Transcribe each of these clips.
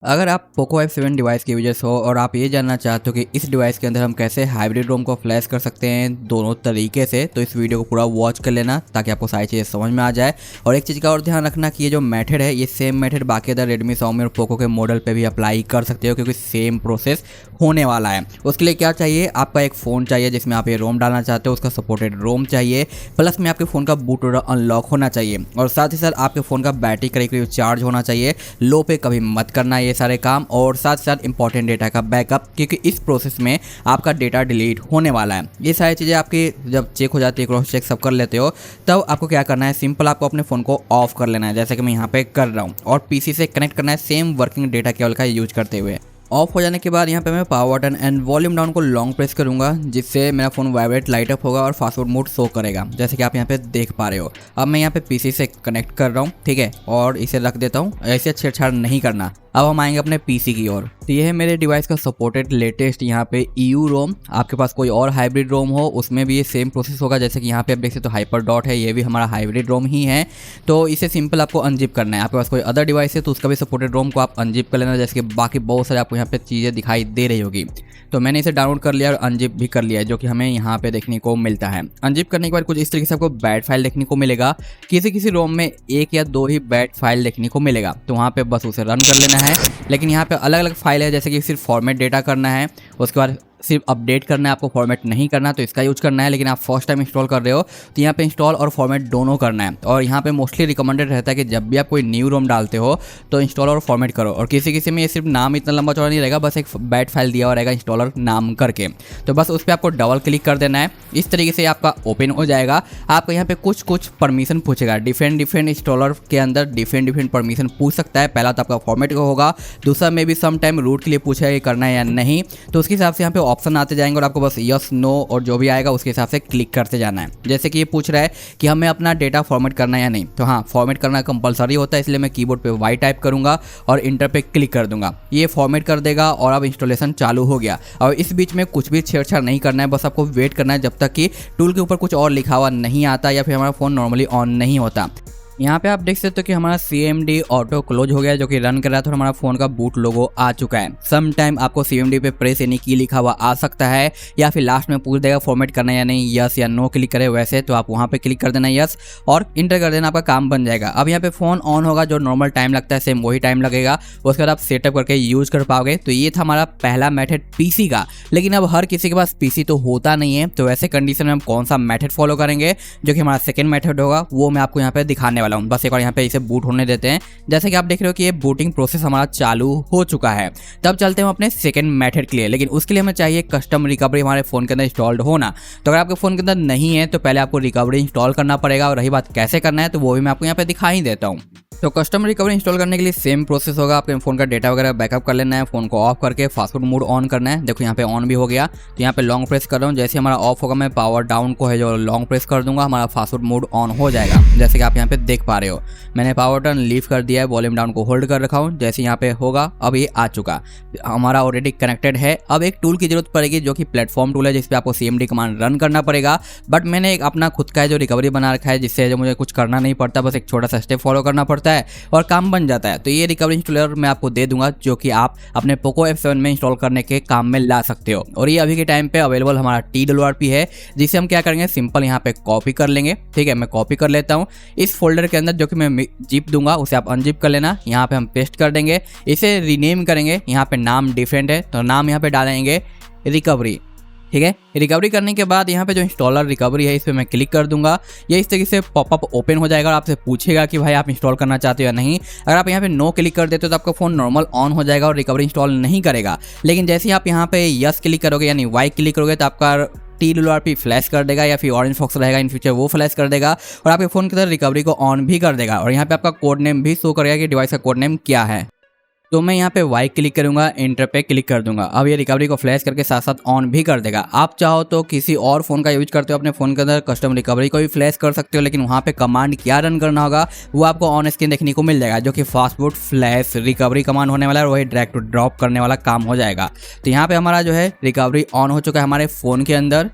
अगर आप Poco F7 device के यूजर्स हो और आप ये जानना चाहते हो कि इस डिवाइस के अंदर हम कैसे हाइब्रिड रोम को फ्लैश कर सकते हैं दोनों तरीके से, तो इस वीडियो को पूरा वॉच कर लेना ताकि आपको सारी चीज़ें समझ में आ जाए। और एक चीज़ का और ध्यान रखना कि ये जो मेथड है ये सेम मेथड बाकी अदर रेडमी, Xiaomi और पोको के मॉडल पे भी अप्लाई कर सकते हो, क्योंकि सेम प्रोसेस होने वाला है। उसके लिए क्या चाहिए, आपका एक फ़ोन चाहिए जिसमें आप ये रोम डालना चाहते हो, उसका सपोर्टेड रोम चाहिए, प्लस में आपके फ़ोन का बूट लोडर अनलॉक होना चाहिए, और साथ ही साथ आपके फ़ोन का बैटरी करीब करीब चार्ज होना चाहिए। लो पे कभी मत करना ये सारे काम, और साथ साथ इंपॉर्टेंट डेटा का बैकअप, क्योंकि इस प्रोसेस में आपका डेटा डिलीट होने वाला है। ये सारी चीज़ें आपकी जब चेक हो जाती है, क्रॉस चेक सब कर लेते हो, तब आपको क्या करना है, सिंपल आपको अपने फ़ोन को ऑफ कर लेना है, जैसे कि मैं यहाँ पे कर रहा हूँ, और पीसी से कनेक्ट करना है सेम वर्किंग डेटा केबल का यूज करते हुए। ऑफ हो जाने के बाद यहाँ पे मैं power button and volume down को लॉन्ग प्रेस करूंगा, जिससे मेरा फोन वाइब्रेट लाइट अप होगा और फास्ट मोड शो करेगा, जैसे कि आप यहाँ पे देख पा रहे हो। अब मैं यहाँ पे पीसी से कनेक्ट कर रहा हूँ, ठीक है, और इसे रख देता हूँ। ऐसे छेड़छाड़ नहीं करना। अब हम आएंगे अपने पीसी की ओर। तो ये है मेरे डिवाइस का सपोर्टेड लेटेस्ट यहाँ पे EU रोम। आपके पास कोई और हाइब्रिड रोम हो उसमें भी ये सेम प्रोसेस होगा, जैसे कि यहाँ पे आप देख सकते हो हाइपर डॉट है, ये भी हमारा हाइब्रिड रोम ही है। तो इसे सिंपल आपको अनजिप करना है। आपके पास कोई अदर डिवाइस है तो उसका भी सपोर्टेड रोम को आप अनजिप कर लेना, जैसे कि बाकी बहुत सारे आपको यहाँ पे चीज़ें दिखाई दे रही होगी। तो मैंने इसे डाउनलोड कर लिया और अनजिप भी कर लिया, जो कि हमें यहाँ पे देखने को मिलता है। अनजिप करने के बाद कुछ इस तरीके से आपको बैड फाइल देखने को मिलेगा। किसी किसी रोम में 1 या 2 ही बैड फाइल देखने को मिलेगा, तो वहाँ पे बस उसे रन कर लेना है। लेकिन यहाँ पे अलग अलग फाइल है, जैसे कि सिर्फ फॉर्मेट डेटा करना है, उसके बाद सिर्फ अपडेट करना है, आपको फॉर्मेट नहीं करना, तो इसका यूज करना है। लेकिन आप फर्स्ट टाइम इंस्टॉल कर रहे हो तो यहाँ पे इंस्टॉल और फॉर्मेट दोनों करना है। और यहाँ पे मोस्टली रिकमेंडेड रहता है कि जब भी आप कोई न्यू रोम डालते हो तो इंस्टॉल और फॉर्मेट करो। और किसी किसी में ये सिर्फ नाम इतना लंबा चौड़ा नहीं रहेगा, बस एक बैड फाइल दिया हुआ रहेगा इंस्टॉलर नाम करके, तो बस उस पर आपको डबल क्लिक कर देना है। इस तरीके से आपका ओपन हो जाएगा। आपको यहाँ पे कुछ परमिशन पूछेगा, डिफरेंट इंस्टॉलर के अंदर डिफरेंट परमिशन पूछ सकता है। पहला तो आपका फॉर्मेट का होगा, दूसरा में भी सम टाइम रूट के लिए पूछेगा ये करना है या नहीं, तो उसके हिसाब से यहाँ पे ऑप्शन आते जाएंगे और आपको बस यस नो और जो भी आएगा उसके हिसाब से क्लिक करते जाना है। जैसे कि ये पूछ रहा है कि हमें अपना डेटा फॉर्मेट करना है या नहीं, तो हाँ, फॉर्मेट करना कंपलसरी होता है, इसलिए मैं कीबोर्ड पे वाई टाइप करूंगा और इंटर पे क्लिक कर दूंगा। ये फॉर्मेट कर देगा और अब इंस्टॉलेशन चालू हो गया। और इस बीच में कुछ भी छेड़छाड़ नहीं करना है, बस आपको वेट करना है जब तक कि टूल के ऊपर कुछ और लिखा हुआ नहीं आता या फिर हमारा फ़ोन नॉर्मली ऑन नहीं होता। यहाँ पे आप देख सकते हो कि हमारा CMD ऑटो क्लोज हो गया, जो कि रन कर रहा था, और हमारा फोन का बूट लोगो आ चुका है। सम टाइम आपको CMD पे प्रेस एनी की लिखा हुआ आ सकता है, या फिर लास्ट में पूछ देगा फॉर्मेट करना है या नहीं, यस या नो क्लिक करे वैसे, तो आप वहाँ पे क्लिक कर देना यस और इंटर कर देना, आपका काम बन जाएगा। अब यहाँ पे फोन ऑन होगा, जो नॉर्मल टाइम लगता है सेम वही टाइम लगेगा, उसके बाद आप सेटअप करके यूज कर पाओगे। तो ये था हमारा पहला मेथड पीसी का। लेकिन अब हर किसी के पास पीसी तो होता नहीं है, तो ऐसे कंडीशन में हम कौन सा मेथड फॉलो करेंगे, जो कि हमारा सेकेंड मेथड होगा, वो मैं आपको यहाँ पे दिखाने वाला हूँ। बस एक बार यहाँ पे इसे बूट होने देते हैं। जैसे कि आप देख रहे हो कि ये बूटिंग प्रोसेस हमारा चालू हो चुका है। तब चलते हैं हम अपने सेकंड मेथड के लिए। लेकिन उसके लिए हमें चाहिए कस्टम रिकवरी हमारे फोन के अंदर इंस्टॉल्ड होना। तो अगर आपके फोन के अंदर नहीं है तो पहले आपको रिकवरी इंस्टॉल करना पड़ेगा, और रही बात कैसे करना है तो वो भी मैं आपको यहाँ पे दिखा ही देता हूँ। तो कस्टम रिकवरी इंस्टॉल करने के लिए सेम प्रोसेस होगा। आपके फ़ोन का डेटा वगैरह बैकअप कर लेना है, फ़ोन को ऑफ करके फास्टफूड मोड ऑन करना है। देखो यहाँ पे ऑन भी हो गया, तो यहाँ पे लॉन्ग प्रेस कर रहा हूँ। जैसे हमारा ऑफ होगा मैं पावर डाउन को है जो लॉन्ग प्रेस कर दूंगा, हमारा फास्टफूड मोड ऑन हो जाएगा, जैसे कि आप यहाँ पे देख पा रहे हो। मैंने पावर बटन लीव कर दिया है, वॉल्यूम डाउन को होल्ड कर रखा हूँ। जैसे यहाँ पे होगा अब ये आ चुका, हमारा ऑलरेडी कनेक्टेड है। अब एक टूल की जरूरत पड़ेगी, जो कि प्लेटफॉर्म टूल है, जिसपे आपको CMD कमांड रन करना पड़ेगा। बट मैंने एक अपना खुद का है जो रिकवरी बना रखा है, जिससे जो मुझे कुछ करना नहीं पड़ता, बस एक छोटा सा स्टेप फॉलो करना पड़ता है और काम बन जाता है। तो ये रिकवरी इंस्टॉलर मैं आपको दे दूंगा, जो कि आप अपने पोको F7 में इंस्टॉल करने के काम में ला सकते हो। और ये अभी के टाइम पे अवेलेबल हमारा TWRP है, जिसे हम क्या करेंगे, सिंपल यहाँ पे कॉपी कर लेंगे। ठीक है, मैं कॉपी कर लेता हूँ इस फोल्डर के अंदर, जो कि मैं जिप दूंगा, उसे आप अनजिप कर लेना। यहाँ पे हम पेस्ट कर देंगे, इसे रीनेम करेंगे। यहाँ पे नाम डिफरेंट है तो नाम यहाँ पे डालेंगे रिकवरी। ठीक है, रिकवरी करने के बाद यहाँ पे जो इंस्टॉलर रिकवरी है इस पर मैं क्लिक कर दूंगा। ये इस तरीके से पॉपअप ओपन हो जाएगा और आपसे पूछेगा कि भाई आप इंस्टॉल करना चाहते हो या नहीं। अगर आप यहाँ पे नो क्लिक कर देते हो तो आपका फ़ोन नॉर्मल ऑन हो जाएगा और रिकवरी इंस्टॉल नहीं करेगा। लेकिन जैसे ही आप यहाँ पे यस क्लिक करोगे यानी वाई क्लिक करोगे तो आपका TWRP फ्लैश कर देगा, या फिर ऑरेंज फॉक्स रहेगा इन फ्यूचर वो फ्लैश कर देगा, और आपके फ़ोन के अंदर रिकवरी को ऑन भी कर देगा। और यहाँ पे आपका कोड नेम भी शो करेगा कि डिवाइस का कोड नेम क्या है। तो मैं यहाँ पे वाई क्लिक करूंगा, इंटर पे क्लिक कर दूंगा। अब ये रिकवरी को फ्लैश करके साथ साथ ऑन भी कर देगा। आप चाहो तो किसी और फोन का यूज करते हो अपने फोन के अंदर कस्टम रिकवरी को भी फ्लैश कर सकते हो, लेकिन वहाँ पे कमांड क्या रन करना होगा वो आपको ऑन स्क्रीन देखने को मिल जाएगा, जो कि फास्टफूड फ्लैश रिकवरी कमांड होने वाला है, और वही ड्रैग टू ड्रॉप करने वाला काम हो जाएगा। तो यहाँ पे हमारा जो है रिकवरी ऑन हो चुका है हमारे फ़ोन के अंदर।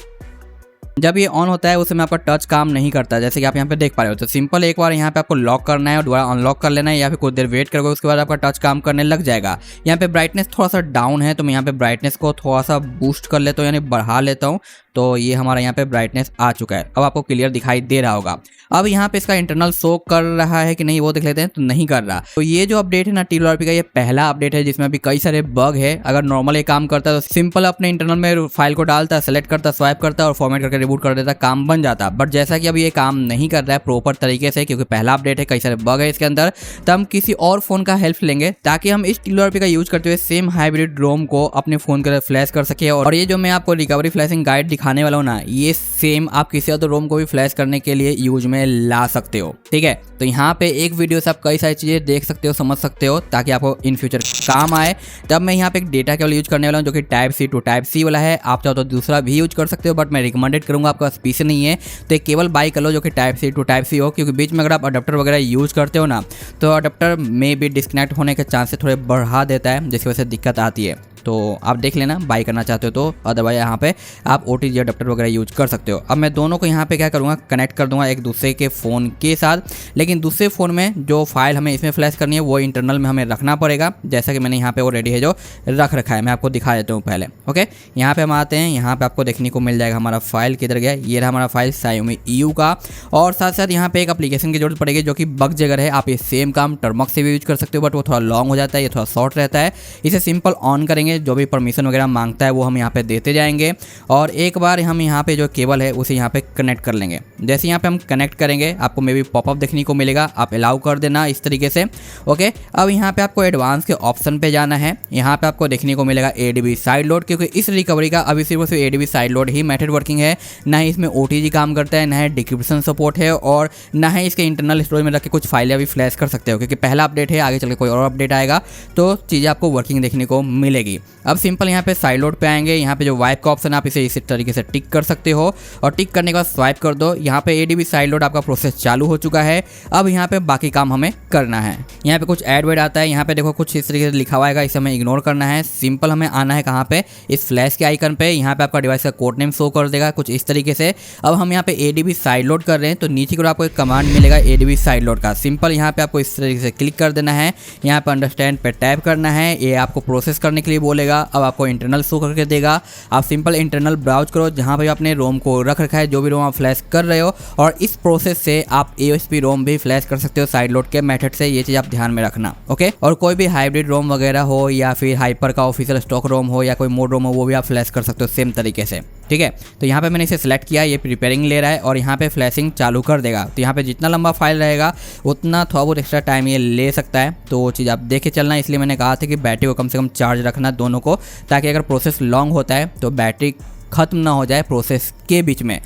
जब ये ऑन होता है उस समय आपका टच काम नहीं करता, जैसे कि आप यहाँ पे देख पा रहे हो। तो सिंपल एक बार यहाँ पे आपको लॉक करना है और दोबारा अनलॉक कर लेना है, या फिर कुछ देर वेट करोगे उसके बाद आपका टच काम करने लग जाएगा। यहाँ पे ब्राइटनेस थोड़ा सा डाउन है तो मैं यहाँ पे ब्राइटनेस को थोड़ा सा बूस्ट कर लेता हूँ, यानी बढ़ा लेता हूँ। तो ये हमारा यहाँ पे ब्राइटनेस आ चुका है, अब आपको क्लियर दिखाई दे रहा होगा। अब यहाँ पे इसका इंटरनल शो कर रहा है कि नहीं वो देख लेते हैं, तो नहीं कर रहा। तो ये जो अपडेट है ना TLRP का, ये पहला अपडेट है जिसमें अभी कई सारे बग है। अगर नॉर्मल ये काम करता है तो सिंपल अपने इंटरनल में फाइल को डालता, सेलेक्ट करता, स्वाइप करता और फॉर्मेट करके रिबूट कर देता, काम बन जाता। बट जैसा कि अब ये काम नहीं कर रहा है प्रॉपर तरीके से, क्योंकि पहला अपडेट है, कई सारे बग है इसके अंदर, तो हम किसी और फोन का हेल्प लेंगे ताकि हम इस TLRP का यूज करते हुए सेम हाइब्रिड रोम को अपने फोन के फ्लैश कर सके। और ये जो मैं आपको रिकवरी फ्लैशिंग गाइड दिखाने वाला हूँ ना, ये सेम आप किसी और रोम को भी फ्लैश करने के लिए यूज में ला सकते हो। ठीक है, तो यहाँ पे एक वीडियो से आप कई सारी चीजें देख सकते हो, समझ सकते हो, ताकि आपको इन फ्यूचर काम आए। तब मैं यहाँ पे एक डेटा केबल यूज करने वाला हूँ जो कि Type-C to Type-C वाला है। आप चाहो तो दूसरा भी यूज कर सकते हो, बट मैं रिकमेंडेड करूंगा, आपका पीसी नहीं है तो एक केबल बाई कर लो जो कि Type-C to Type-C हो, क्योंकि बीच में अगर आप अडेप्टर वगैरह यूज करते हो ना, तो अडेप्टर में भी डिस्कनेक्ट होने के चांसेस थोड़े बढ़ा देता है, जिसकी वजह से दिक्कत आती है। तो आप देख लेना बाई करना चाहते हो तो, अदरवाइज यहाँ पे आप OTG अडेप्टर वगैरह यूज कर सकते हो। अब मैं दोनों को यहाँ पे क्या करूँगा, कनेक्ट कर दूंगा एक दूसरे के फ़ोन के साथ, लेकिन दूसरे फ़ोन में जो फाइल हमें इसमें फ्लैश करनी है वो इंटरनल में हमें रखना पड़ेगा, जैसा कि मैंने यहाँ पे ऑलरेडी है जो रख रखा है। मैं आपको दिखा देता हूँ पहले। ओके, यहाँ पे हम आते हैं, यहाँ पे आपको देखने को मिल जाएगा हमारा फाइल किधर गया। ये रहा हमारा फाइल Xiaomi EU का, और साथ साथ यहाँ पे एक एप्लीकेशन की जरूरत पड़ेगी जो कि बग जगह है। आप ये सेम काम टर्मक से भी यूज कर सकते हो, बट वो थोड़ा लॉन्ग हो जाता है, ये थोड़ा शॉर्ट रहता है। इसे सिंपल ऑन करेंगे, जो भी परमिशन वगैरह मांगता है वो हम यहाँ पे देते जाएंगे, और एक बार हम यहाँ पे जो केबल है उसे यहाँ पे कनेक्ट कर लेंगे। जैसे यहाँ पे हम कनेक्ट करेंगे आपको मे बी पॉपअप देखने को मिलेगा, आप अलाउ कर देना इस तरीके से। ओके, अब यहाँ पे आपको एडवांस के ऑप्शन पे जाना है। यहाँ पे आपको देखने को मिलेगा ADB साइड लोड, क्योंकि इस रिकवरी का अभी सिर्फ ADB साइड लोड ही मेथड वर्किंग है, ना ही इसमें OTG काम करता है, ना ही डिक्रिप्शन सपोर्ट है, और ना ही इसके इंटरनल स्टोरेज में रख के कुछ फाइलें अभी फ्लैश कर सकते हो, क्योंकि पहला अपडेट है। आगे चल के कोई और अपडेट आएगा तो चीज़ें आपको वर्किंग देखने को मिलेगी। अब सिंपल यहाँ पे साइड लोड पे आएंगे, यहाँ पे जो वाइप का ऑप्शन है आप इसे इसी तरीके से टिक कर सकते हो, और टिक करने के बाद स्वाइप कर दो। यहाँ पे ADB साइड लोड आपका प्रोसेस चालू हो चुका है। अब यहाँ पे बाकी काम हमें करना है। यहाँ पे कुछ ऐड वेड आता है, यहाँ पे देखो कुछ इस तरीके से लिखा हुआ है, इसे हमें इग्नोर करना है। सिंपल हमें आना है कहाँ पे, इस फ्लैश के आइकन पे। यहाँ पे आपका डिवाइस का कोड नेम शो कर देगा कुछ इस तरीके से। अब हम यहाँ पे ADB साइड लोड कर रहे हैं, तो नीचे को आपको एक कमांड मिलेगा ADB साइड लोड का। सिंपल यहाँ पे आपको इस तरीके से क्लिक कर देना है, यहाँ पे अंडरस्टैंड पे टैप करना है, ये आपको प्रोसेस करने के लिए बोलेगा। अब आपको इंटरनल शो करके देगा, आप सिंपल इंटरनल ब्राउज करो जहाँ पे आपने रोम को रख रखा है, जो भी रोम आप फ्लैश कर रहे हो, और इस प्रोसेस से आप AOSP रोम भी फ्लैश कर सकते हो साइड लोड के मेथड से। ये चीज़ आप ध्यान में रखना। ओके, और कोई भी हाइब्रिड रोम वगैरह हो, या फिर हाइपर का ऑफिशियल स्टॉक रोम हो, या कोई मोड रोम हो, वो भी आप फ्लैश कर सकते हो सेम तरीके से। ठीक है, तो यहाँ पे मैंने इसे सिलेक्ट किया, ये प्रिपेयरिंग ले रहा है, और यहाँ पे फ्लैशिंग चालू कर देगा। तो यहाँ पे जितना लंबा फाइल रहेगा उतना थोड़ा बहुत एक्स्ट्रा टाइम ये ले सकता है, तो वो चीज़ आप देखे चलना। इसलिए मैंने कहा था कि बैटरी को कम से कम चार्ज रखना दोनों को, ताकि अगर प्रोसेस लॉन्ग होता है तो बैटरी खत्म ना हो जाए प्रोसेस के बीच में।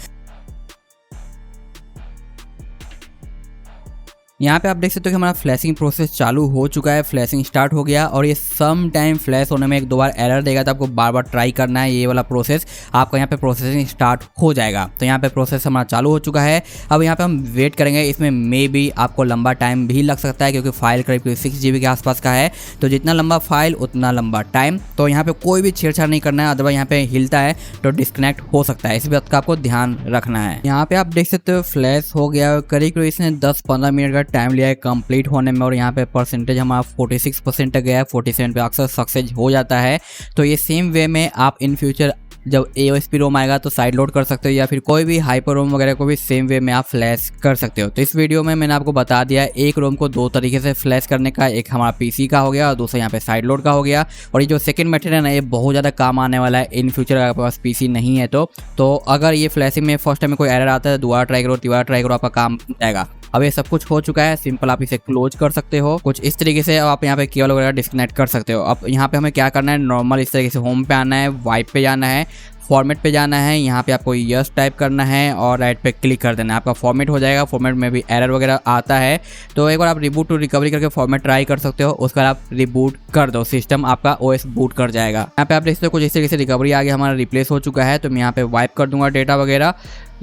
यहाँ पे आप देख सकते हो कि हमारा फ्लैशिंग प्रोसेस चालू हो चुका है, फ्लैशिंग स्टार्ट हो गया, और ये सम टाइम फ्लैश होने में एक दो बार एरर देगा, तो आपको बार बार ट्राई करना है। ये वाला प्रोसेस आपका यहाँ पे प्रोसेसिंग स्टार्ट हो जाएगा। तो यहाँ पे प्रोसेस हमारा चालू हो चुका है। अब यहाँ पे हम वेट करेंगे, इसमें मे बी आपको लंबा टाइम भी लग सकता है, क्योंकि फाइल करीब 6 GB के आसपास का है, तो जितना लंबा फाइल उतना लंबा टाइम। तो यहाँ पे कोई भी छेड़छाड़ नहीं करना है, अदरवाइज यहाँ पे हिलता है तो डिस्कनेक्ट हो सकता है, इस बात का आपको ध्यान रखना है। यहाँ पे आप देख सकते हो फ्लैश हो गया, करीब इसने 10-15 मिनट का टाइम लिया है कंप्लीट होने में, और यहाँ पे परसेंटेज हमारा 46% तक गया है, 47 पे अक्सर सक्सेस हो जाता है। तो ये सेम वे में आप इन फ्यूचर जब AOSP रोम आएगा तो साइड लोड कर सकते हो, या फिर कोई भी हाइपर रोम वगैरह को भी सेम वे में आप फ्लैश कर सकते हो। तो इस वीडियो में मैंने आपको बता दिया एक रोम को दो तरीके से फ्लैश करने का, एक हमारा PC का हो गया और दूसरा यहाँ पे साइड लोड का हो गया। और ये जो सेकंड मेथड है ना, ये बहुत ज़्यादा काम आने वाला है इन फ्यूचर अगर आपके पास PC नहीं है तो अगर ये फ्लैशिंग में फर्स्ट टाइम में कोई एरर आता है, दोबारा ट्राई करो, तीसरा ट्राई करो, आपका काम आएगा। अब ये सब कुछ हो चुका है, सिंपल आप इसे क्लोज कर सकते हो कुछ इस तरीके से। अब आप यहाँ पे केबल वगैरह डिस्कनेक्ट कर सकते हो। अब यहाँ पे हमें क्या करना है, नॉर्मल इस तरीके से होम पे आना है, वाइप पे जाना है, फॉर्मेट पे जाना है, यहाँ पे आपको यस टाइप करना है और राइट पे क्लिक कर देना है, आपका फॉर्मेट हो जाएगा। फॉर्मेट में भी एरर वगैरह आता है, तो एक बार आप रिबूट टू रिकवरी करके फॉर्मेट ट्राई कर सकते हो, उसके बाद आप रिबूट कर दो, सिस्टम आपका OS बूट कर जाएगा। यहाँ पे आप देख सकते हो कुछ इस तरीके से रिकवरी आगे हमारा रिप्लेस हो चुका है। तो मैं यहाँ पे वाइप कर दूंगा डेटा वगैरह,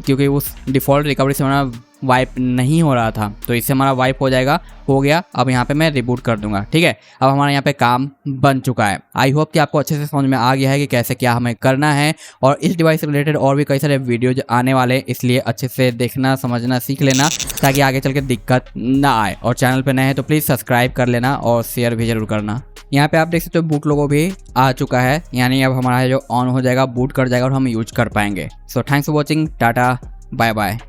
क्योंकि उस डिफ़ॉल्ट रिकवरी से हमारा वाइप नहीं हो रहा था, तो इससे हमारा वाइप हो जाएगा, हो गया। अब यहाँ पे मैं रिबूट कर दूंगा, ठीक है। अब हमारा यहाँ पे काम बन चुका है। आई होप कि आपको अच्छे से समझ में आ गया है कि कैसे क्या हमें करना है, और इस डिवाइस से रिलेटेड और भी कई सारे वीडियोज आने वाले, इसलिए अच्छे से देखना समझना सीख लेना ताकि आगे चल के दिक्कत ना आए। और चैनल पे नए हैं तो प्लीज़ सब्सक्राइब कर लेना और शेयर भी जरूर करना। यहाँ पे आप देख सकते हो बूट लोगो भी आ चुका है, यानी अब हमारा जो ऑन हो जाएगा, बूट कर जाएगा और हम यूज कर पाएंगे। So thanks for watching, tata bye bye.